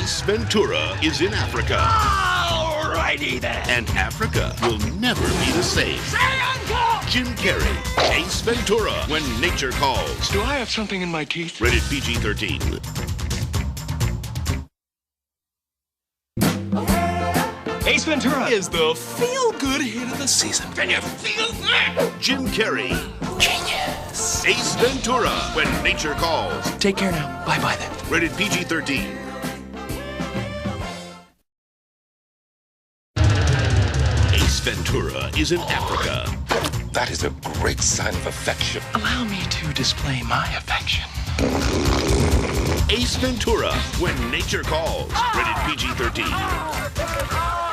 Ace Ventura is in Africa. Alrighty then. And Africa will never be the same. Say uncle! Jim Carrey, Ace Ventura, When Nature Calls. Do I have something in my teeth? Rated PG-13. Ace Ventura is the feel-good hit of the season. Can you feel that? Jim Carrey, Genius. Ace Ventura, When Nature Calls. Take care now. Bye-bye then. Rated PG-13. Ace Ventura is in Africa. That is a great sign of affection. Allow me to display my affection. Ace Ventura, When Nature Calls. Rated PG-13.